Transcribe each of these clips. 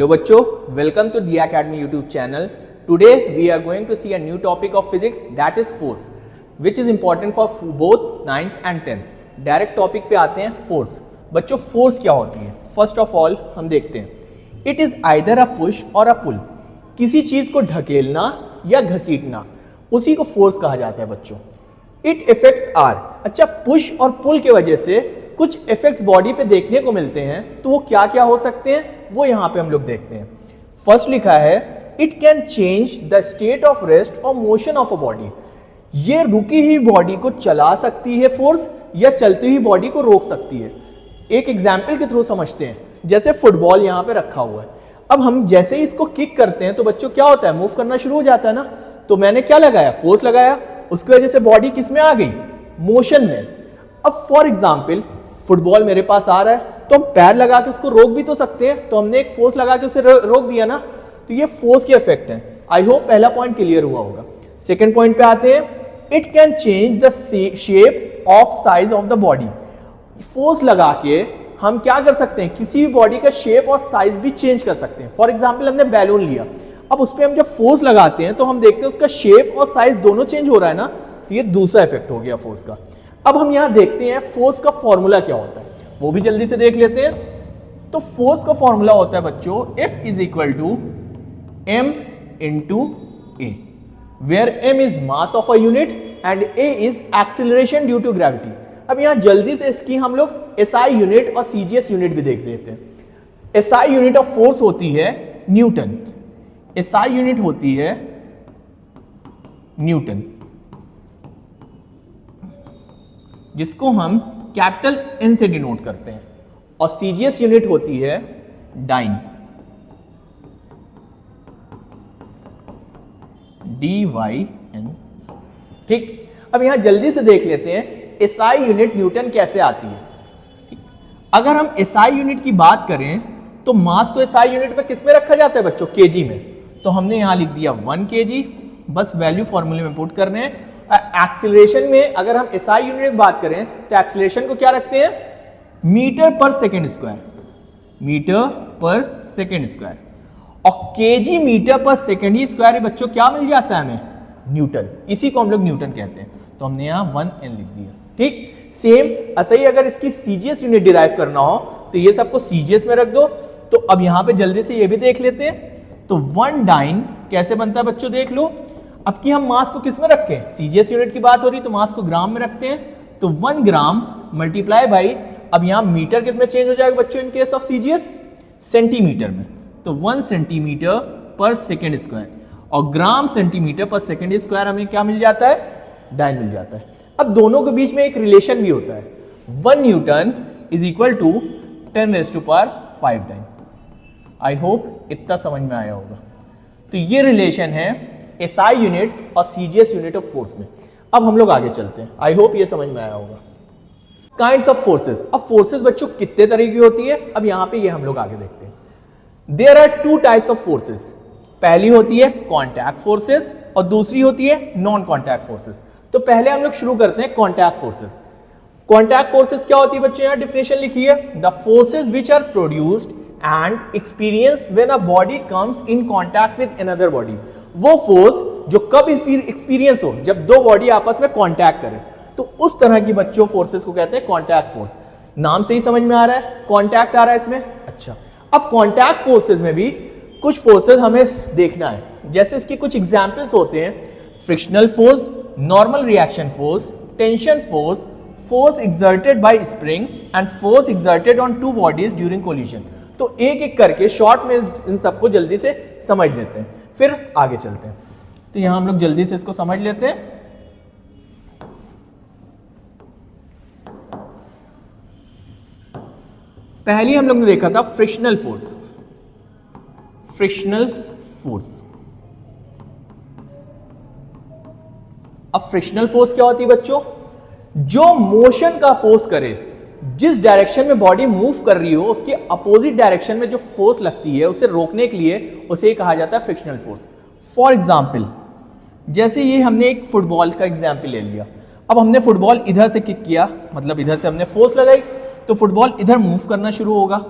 Hello बच्चों, welcome to Dia Academy YouTube channel. Today we are going to see a new topic of physics, that is force, which is important for both 9th and 10th. Direct topic पे आते हैं force. बच्चों force क्या होती है? First of all हम देखते हैं. It is either a push और अ पुल. किसी चीज को ढकेलना या घसीटना, उसी को फोर्स कहा जाता है बच्चों. It effects are. अच्छा, पुश और पुल की वजह से कुछ इफेक्ट्स बॉडी पे देखने को मिलते हैं, तो वो क्या क्या हो सकते हैं वो यहां पे हम लोग देखते हैं. फर्स्ट लिखा है it can change the state of rest और मोशन ऑफ अ बॉडी. ये रुकी हुई बॉडी को चला सकती है फोर्स, या चलती हुई बॉडी को रोक सकती है. एक एग्जाम्पल के थ्रू समझते हैं. जैसे फुटबॉल यहां पे रखा हुआ है. अब हम जैसे ही इसको किक करते हैं तो बच्चों क्या होता है, मूव करना शुरू हो जाता है ना. तो मैंने क्या लगाया, फोर्स लगाया, उसकी वजह से बॉडी किस में आ गई, मोशन में. अब फॉर एग्जाम्पल फुटबॉल मेरे पास आ रहा है, तो हम पैर लगा के उसको रोक भी तो सकते हैं. तो हमने एक फोर्स लगा के उसे रोक दिया ना. तो ये फोर्स के इफेक्ट है. आई होप पहला पॉइंट क्लियर हुआ होगा. सेकेंड पॉइंट पे आते हैं. It can change the shape of size of the body. Force लगा के हम क्या कर सकते हैं, किसी भी बॉडी का शेप और साइज भी चेंज कर सकते हैं. फॉर एग्जाम्पल हमने बैलून लिया, अब उस पर हम जब फोर्स लगाते हैं तो हम देखते हैं उसका शेप और साइज दोनों चेंज हो रहा है ना. तो ये दूसरा इफेक्ट हो गया फोर्स का. अब हम यहां देखते हैं फोर्स का फॉर्मूला क्या होता है, वो भी जल्दी से देख लेते हैं. तो फोर्स का फॉर्मूला होता है बच्चों F is equal to M into A, where M is mass of a unit and A is acceleration due to gravity. अब यहां जल्दी से इसकी हम लोग SI यूनिट और CGS यूनिट भी देख लेते हैं. SI यूनिट ऑफ फोर्स होती है न्यूटन. SI यूनिट होती है न्यूटन, जिसको हम कैपिटल N से डिनोट करते हैं. और CGS यूनिट होती है डाइन, DYN. ठीक. अब यहां जल्दी से देख लेते हैं SI यूनिट न्यूटन कैसे आती है. अगर हम SI यूनिट की बात करें तो मास को SI यूनिट में किस में रखा जाता है बच्चों, केजी में. तो हमने यहां लिख दिया 1 kg, बस वैल्यू फॉर्मूले में पुट करने हैं. एक्सीलरेशन में अगर हम SI यूनिट की बात करें तो एक्सीलरेशन को क्या रखते हैं, मीटर पर सेकेंड स्क्वायर, मीटर पर सेकेंड स्क्वायर. और केजी मीटर पर सेकेंड ही स्क्वायर बच्चों क्या मिल जाता है हमें, न्यूटन. इसी को हम लोग न्यूटन कहते हैं. तो हमने यहां 1N लिख दिया. ठीक. सेम ऐसा ही अगर इसकी CGS यूनिट डिराइव करना हो तो ये सबको CGS में रख दो. तो अब यहां पे जल्दी से ये भी देख लेते हैं. तो 1 डाइन कैसे बनता है बच्चों, देख लो. अब कि हम मास को किस में रखें, CGS यूनिट की बात हो रही तो मास को ग्राम में रखते हैं. तो 1 ग्राम मल्टीप्लाई बाई, अब यहां मीटर किस में चेंज हो जाएगा बच्चों in case of CGS, centimetre में. तो 1 सेंटीमीटर पर सेकेंड स्क्वायर, और ग्राम सेंटीमीटर पर सेकेंड स्क्वायर हमें क्या मिल जाता है, डाइन मिल जाता है. अब दोनों के बीच में एक रिलेशन भी होता है. 1 newton is equal to 10⁵ dyne. I hope इतना समझ में आया होगा. तो ये रिलेशन है SI यूनिट और CGS यूनिट ऑफ फोर्स में. अब हम लोग आगे चलते हैं. आई होप ये समझ में आया होगा. Kinds of forces. अब फोर्सेस बच्चों कितने तरह की होती है, अब यहां पे ये हम लोग आगे देखते हैं. There are 2 types of forces. पहली होती है कॉन्टैक्ट फोर्सेस और दूसरी होती है नॉन कॉन्टैक्ट फोर्सेस. तो पहले हम लोग शुरू करते हैं कॉन्टैक्ट फोर्सेस. कॉन्टैक्ट फोर्सेस क्या होती है बच्चों, यहां डिफिनेशन लिखी है. The forces which are produced and experienced when a body comes in contact with another body. वो फोर्स जो कब एक्सपीरियंस हो, जब दो बॉडी आपस में कॉन्टैक्ट करें. तो उस तरह की बच्चों फोर्सेस को कहते हैं कॉन्टैक्ट फोर्स. नाम से ही समझ में आ रहा है कॉन्टैक्ट आ रहा है इसमें. अच्छा, अब कॉन्टैक्ट फोर्सेस में भी कुछ फोर्सेस हमें देखना है. जैसे इसके कुछ एग्जांपल्स होते हैं, frictional force, normal reaction force, tension force, force exerted by spring and force exerted on two bodies during collision. तो एक एक करके शॉर्ट में इन सबको जल्दी से समझ लेते हैं, फिर आगे चलते हैं. तो यहां हम लोग जल्दी से इसको समझ लेते हैं. पहली हम लोग ने देखा था फ्रिक्शनल फोर्स. Frictional force. अब फ्रिक्शनल फोर्स क्या होती है बच्चों, जो मोशन का अपोज करे. जिस डायरेक्शन में बॉडी मूव कर रही हो उसके अपोजिट डायरेक्शन में जो फोर्स लगती है उसे रोकने के लिए उसे कहा जाता है फ्रिक्शनल फोर्स. फॉर एग्जाम्पल जैसे ये हमने एक फुटबॉल का एग्जाम्पल ले लिया. अब हमने फुटबॉल इधर से किक किया, मतलब इधर से हमने फोर्स लगाई, तो फुटबॉल इधर मूव करना शुरू होगा.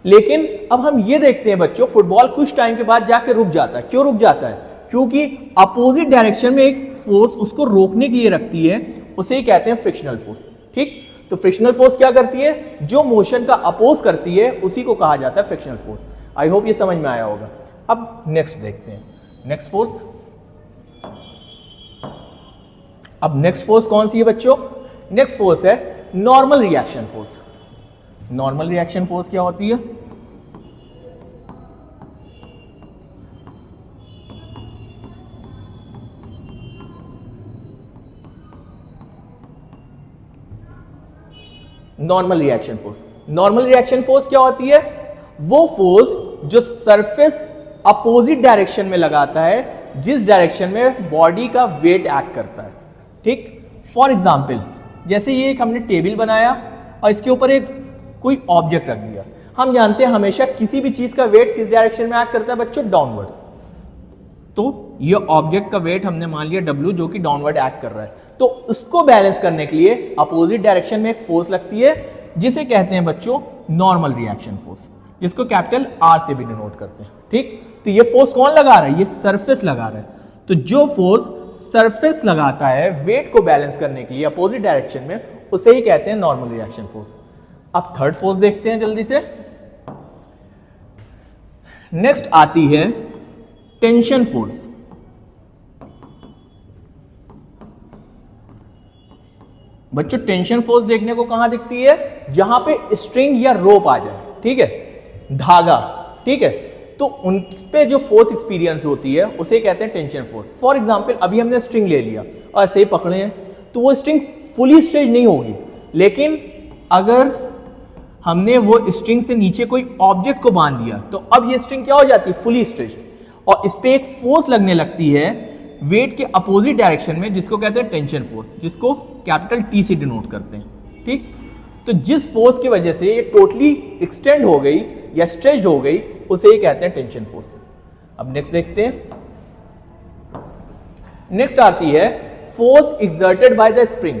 लेकिन अब हम ये देखते हैं बच्चों, फुटबॉल कुछ टाइम के बाद जाके रुक जाता है। क्यों रुक जाता है? क्योंकि अपोजिट डायरेक्शन में एक फोर्स उसको रोकने के लिए रखती है, उसे ही कहते हैं फ्रिक्शनल फोर्स। ठीक, तो फ्रिक्शनल फोर्स क्या करती है? जो मोशन का अपोज करती है उसी को कहा जाता है फ्रिक्शनल फोर्स। आई होप ये समझ में आया होगा। अब नेक्स्ट देखते हैं, नेक्स्ट फोर्स। अब नेक्स्ट फोर्स कौन सी है बच्चों? नेक्स्ट फोर्स है normal reaction force. Normal reaction force क्या होती है? Normal reaction force. Normal reaction force क्या होती है? वो फोर्स जो सरफेस अपोजिट डायरेक्शन में लगाता है, जिस डायरेक्शन में बॉडी का वेट एक्ट करता है। ठीक, फॉर एग्जाम्पल जैसे ये एक हमने टेबल बनाया और इसके ऊपर एक कोई ऑब्जेक्ट रख दिया। हम जानते हैं हमेशा किसी भी चीज का वेट किस डायरेक्शन में एक्ट करता है बच्चों? डाउनवर्ड्स। तो ये ऑब्जेक्ट का वेट हमने मान लिया W, जो कि डाउनवर्ड एक्ट कर रहा है। तो उसको बैलेंस करने के लिए अपोजिट डायरेक्शन में एक फोर्स लगती है, जिसे कहते हैं बच्चों नॉर्मल रिएक्शन फोर्स, जिसको कैपिटल R से भी डिनोट करते हैं। ठीक, तो ये फोर्स कौन लगा रहा है? ये सरफेस लगा रहा है। तो जो फोर्स सरफेस लगाता है वेट को बैलेंस करने के लिए अपोजिट डायरेक्शन में, उसे ही कहते हैं नॉर्मल रिएक्शन फोर्स। अब थर्ड फोर्स देखते हैं जल्दी से। नेक्स्ट आती है टेंशन फोर्स। बच्चों टेंशन फोर्स देखने को कहां दिखती है? जहां पे स्ट्रिंग या रोप आ जाए, ठीक है, धागा, ठीक है, तो उन पे जो फोर्स एक्सपीरियंस होती है उसे कहते हैं टेंशन फोर्स। फॉर एग्जांपल अभी हमने स्ट्रिंग ले लिया और ऐसे ही पकड़े हैं, तो वो स्ट्रिंग फुली स्ट्रेच नहीं होगी, लेकिन अगर हमने वो स्ट्रिंग से नीचे कोई ऑब्जेक्ट को बांध दिया तो अब ये स्ट्रिंग क्या हो जाती है? फुली स्ट्रेच, और इस पे एक फोर्स लगने लगती है वेट के अपोजिट डायरेक्शन में, जिसको कहते हैं टेंशन फोर्स, जिसको कैपिटल T से डिनोट करते हैं। ठीक, तो जिस फोर्स की वजह से ये टोटली एक्सटेंड हो गई या स्ट्रेच्ड हो गई, उसे ही कहते हैं टेंशन फोर्स। अब नेक्स्ट देखते हैं। नेक्स्ट आती है force exerted by the spring.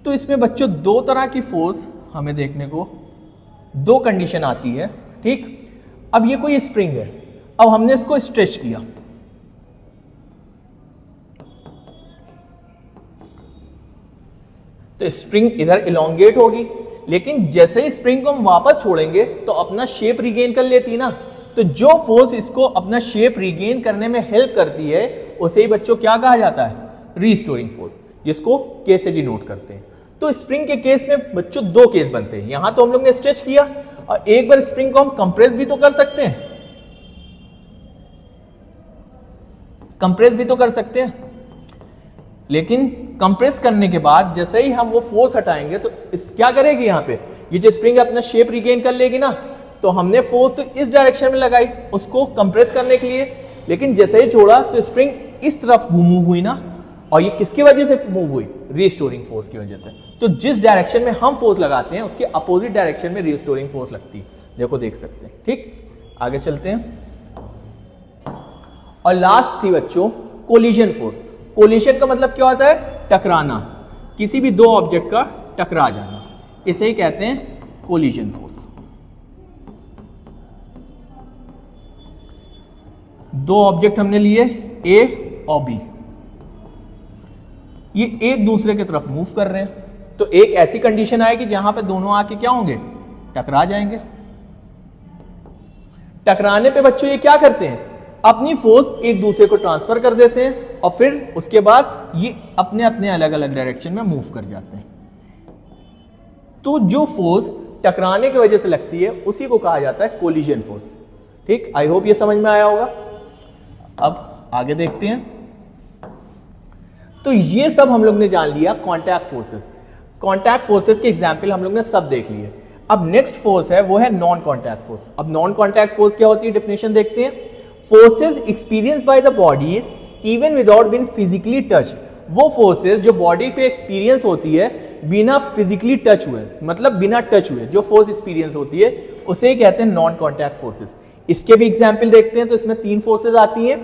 तो इसमें बच्चों दो तरह की फोर्स हमें देखने को, दो कंडीशन आती है। ठीक, अब ये कोई स्प्रिंग है, अब हमने इसको स्ट्रेच किया, तो स्प्रिंग इधर इलोंगेट होगी, लेकिन जैसे ही स्प्रिंग को हम वापस छोड़ेंगे तो अपना शेप रिगेन कर लेती ना। तो जो फोर्स इसको अपना शेप रिगेन करने में हेल्प करती है उसे ही बच्चों क्या कहा जाता है? रीस्टोरिंग फोर्स, जिसको K से डिनोट करते हैं। तो स्प्रिंग के केस में बच्चों दो केस बनते हैं। यहां तो हम लोग ने स्ट्रेच किया, और एक बार स्प्रिंग को हम कंप्रेस भी तो कर सकते हैं, कंप्रेस भी तो कर सकते हैं, लेकिन कंप्रेस करने के बाद जैसे ही हम वो फोर्स हटाएंगे तो इस क्या करेगी? यहाँ पे ये जो स्प्रिंग अपना शेप रिगेन कर लेगी ना। तो हमने फोर्स तो इस डायरेक्शन में लगाई उसको कंप्रेस करने के लिए, लेकिन जैसे ही छोड़ा तो स्प्रिंग इस तरफ मूव हुई ना, और ये किसकी वजह से मूव हुई? रीस्टोरिंग फोर्स की वजह से। तो जिस डायरेक्शन में हम फोर्स लगाते हैं उसके अपोजिट डायरेक्शन में रीस्टोरिंग फोर्स लगती है। देखो, देख सकते हैं। ठीक, आगे चलते हैं। और लास्ट थी बच्चों कोलिजन फोर्स। कोलिजन का मतलब क्या होता है? टकराना, किसी भी दो ऑब्जेक्ट का टकरा जाना, इसे ही कहते हैं कोलिजन फोर्स। दो ऑब्जेक्ट हमने लिए A और B, ये एक दूसरे की तरफ मूव कर रहे हैं, तो एक ऐसी कंडीशन आएगी जहां पे दोनों आके क्या होंगे? टकरा जाएंगे। टकराने पे बच्चों ये क्या करते हैं? अपनी फोर्स एक दूसरे को ट्रांसफर कर देते हैं, और फिर उसके बाद ये अपने अपने अलग अलग डायरेक्शन में मूव कर जाते हैं। तो जो फोर्स टकराने की वजह से लगती है उसी को कहा जाता है कोलिजन फोर्स। ठीक, आई होप ये समझ में आया होगा। अब आगे देखते हैं। तो ये सब हम लोग ने जान लिया कॉन्टैक्ट फोर्सेस। कॉन्टैक्ट फोर्सेस के एग्जाम्पल हम लोग ने सब देख लिए। अब नेक्स्ट फोर्स है वो है नॉन कॉन्टैक्ट फोर्स। अब नॉन कॉन्टैक्ट फोर्स क्या होती है? डेफिनेशन देखते हैं। Forces experience by the bodies even without being physically touch. वो फोर्सेस जो बॉडी पे एक्सपीरियंस होती है बिना फिजिकली टच हुए, मतलब बिना टच हुए जो फोर्स एक्सपीरियंस होती है उसे कहते हैं नॉन कॉन्टैक्ट फोर्सेस। इसके भी एग्जाम्पल देखते हैं। तो इसमें तीन फोर्सेस आती हैं,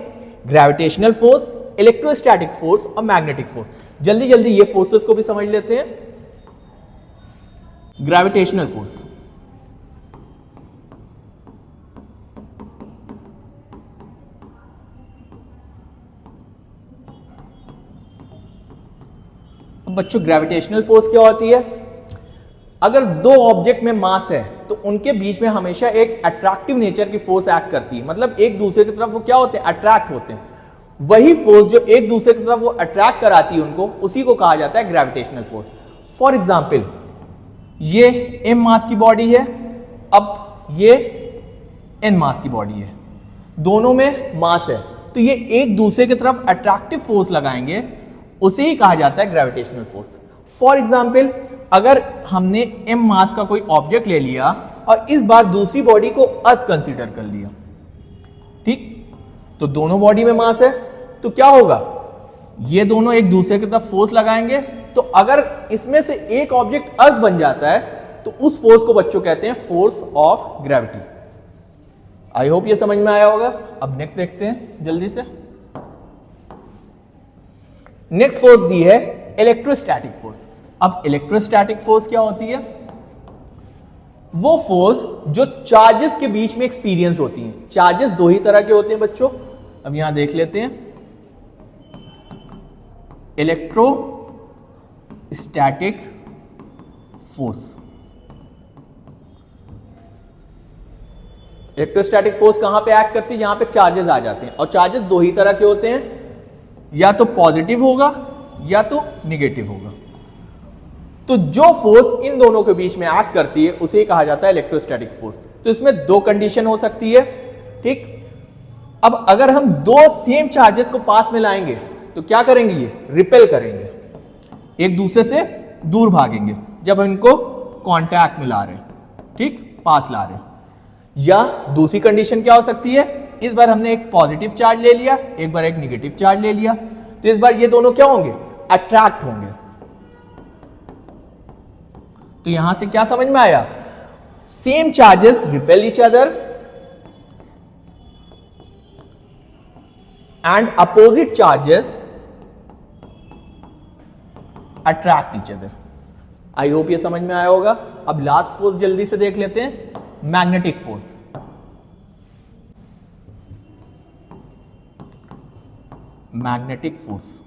ग्रेविटेशनल फोर्स, इलेक्ट्रोस्टैटिक फोर्स और मैग्नेटिक फोर्स। जल्दी जल्दी ये फोर्सेस को भी समझ लेते हैं। ग्रेविटेशनल फोर्स, अब बच्चों ग्रेविटेशनल फोर्स क्या होती है? अगर दो ऑब्जेक्ट में मास है तो उनके बीच में हमेशा एक अट्रैक्टिव नेचर की फोर्स एक्ट करती है, मतलब एक दूसरे की तरफ वो क्या होते हैं? अट्रैक्ट होते हैं। वही फोर्स जो एक दूसरे की तरफ वो अट्रैक्ट कराती है उनको, उसी को कहा जाता है ग्रेविटेशनल फोर्स। फॉर एग्जाम्पल, ये m मास की बॉडी है, अब ये n मास की बॉडी है, दोनों में मास है, तो ये एक दूसरे की तरफ अट्रैक्टिव फोर्स लगाएंगे, उसे ही कहा जाता है ग्रेविटेशनल फोर्स। फॉर एग्जाम्पल, अगर हमने m मास का कोई ऑब्जेक्ट ले लिया और इस बार दूसरी बॉडी को अर्थ कंसीडर कर लिया, ठीक, तो दोनों बॉडी में मास है, तो क्या होगा? ये दोनों एक दूसरे की तरफ फोर्स लगाएंगे, तो अगर इसमें से एक ऑब्जेक्ट अर्थ बन जाता है तो उस फोर्स को बच्चों कहते हैं force of gravity. I hope ये समझ में आया होगा। अब नेक्स्ट देखते हैं जल्दी से। नेक्स्ट फोर्स दी है इलेक्ट्रोस्टैटिक फोर्स। अब इलेक्ट्रोस्टैटिक फोर्स क्या होती है? वो फोर्स जो चार्जेस के बीच में एक्सपीरियंस होती हैं। चार्जेस दो ही तरह के होते हैं बच्चों, अब यहां देख लेते हैं। इलेक्ट्रोस्टैटिक फोर्स, इलेक्ट्रोस्टैटिक फोर्स कहां पे एक्ट करती है? जहां पे चार्जेस आ जाते हैं, और चार्जेस दो ही तरह के होते हैं, या तो पॉजिटिव होगा या तो निगेटिव होगा। तो जो फोर्स इन दोनों के बीच में एक्ट करती है उसे कहा जाता है इलेक्ट्रोस्टैटिक फोर्स। तो इसमें दो कंडीशन हो सकती है, ठीक। अब अगर हम दो सेम चार्जेस को पास में लाएंगे तो क्या करेंगे? ये रिपेल करेंगे, एक दूसरे से दूर भागेंगे जब हम इनको कांटेक्ट में ला रहे हैं, ठीक, पास ला रहे हैं। या दूसरी कंडीशन क्या हो सकती है? इस बार हमने एक पॉजिटिव चार्ज ले लिया, एक बार एक निगेटिव चार्ज ले लिया, तो इस बार ये दोनों क्या होंगे? अट्रैक्ट होंगे। तो यहां से क्या समझ में आया? Same charges repel each other and opposite charges attract each other. I hope ये समझ में आया होगा। अब लास्ट फोर्स जल्दी से देख लेते हैं, मैग्नेटिक फोर्स। मैग्नेटिक फोर्स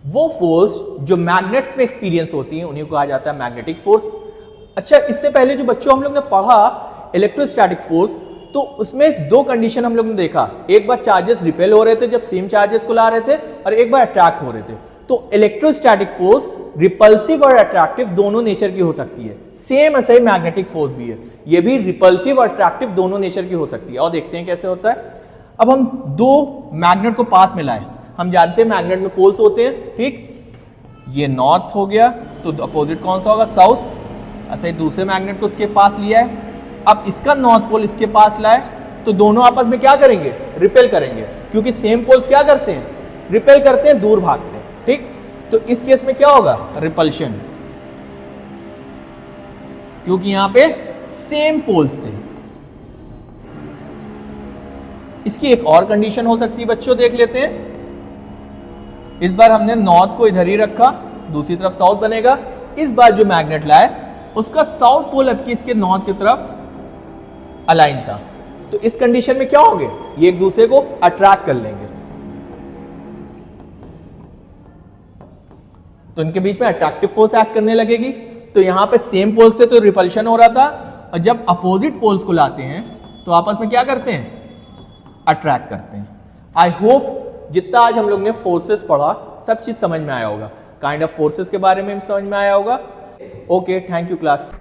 वो फोर्स जो मैग्नेट्स में एक्सपीरियंस होती है उन्हीं को कहा जाता है मैग्नेटिक फोर्स। अच्छा, इससे पहले जो बच्चों हम लोग ने पढ़ा इलेक्ट्रोस्टैटिक फोर्स, तो उसमें दो कंडीशन हम लोग ने देखा। एक बार चार्जेस रिपेल हो रहे थे जब सेम चार्जेस को ला रहे थे, और एक बार अट्रैक्ट हो रहे थे। तो इलेक्ट्रोस्टैटिक फोर्स रिपल्सिव और अट्रैक्टिव दोनों नेचर की हो सकती है। सेम ऐसे ही मैग्नेटिक फोर्स भी है, ये भी रिपल्सिव और अट्रैक्टिव दोनों नेचर की हो सकती है। और देखते हैं कैसे होता है। अब हम दो मैग्नेट को पास में लाए, हम जानते हैं मैग्नेट में पोल्स होते हैं, ठीक, ये नॉर्थ हो गया तो अपोजिट कौन सा होगा? साउथ। ऐसे ही दूसरे मैग्नेट को इसके पास लिया है, अब इसका नॉर्थ पोल इसके पास लाए, तो दोनों आपस में क्या करेंगे? रिपेल करेंगे, क्योंकि सेम पोल्स क्या करते हैं? रिपेल करते हैं, दूर भागते हैं, ठीक। तो इस केस में क्या होगा? रिपल्शन, क्योंकि यहां पे सेम पोल्स थे। इसकी एक और कंडीशन हो सकती है बच्चों, देख लेते हैं। इस बार हमने नॉर्थ को इधर ही रखा, दूसरी तरफ साउथ बनेगा। इस बार जो मैग्नेट लाए उसका साउथ पोल अब की इसके नॉर्थ की तरफ अलाइन था, तो इस कंडीशन में क्या होंगे? ये एक दूसरे को अट्रैक्ट कर लेंगे, तो इनके बीच में अट्रैक्टिव फोर्स एक्ट करने लगेगी। तो यहां पे सेम पोल्स थे तो रिपल्शन हो रहा था, और जब अपोजिट पोल्स को लाते हैं तो आपस में क्या करते हैं? अट्रैक्ट करते हैं। आई होप जितना आज हम लोग ने फोर्सेस पढ़ा सब चीज समझ में आया होगा, काइंड ऑफ फोर्सेस के बारे में समझ में आया होगा। Okay, thank you class.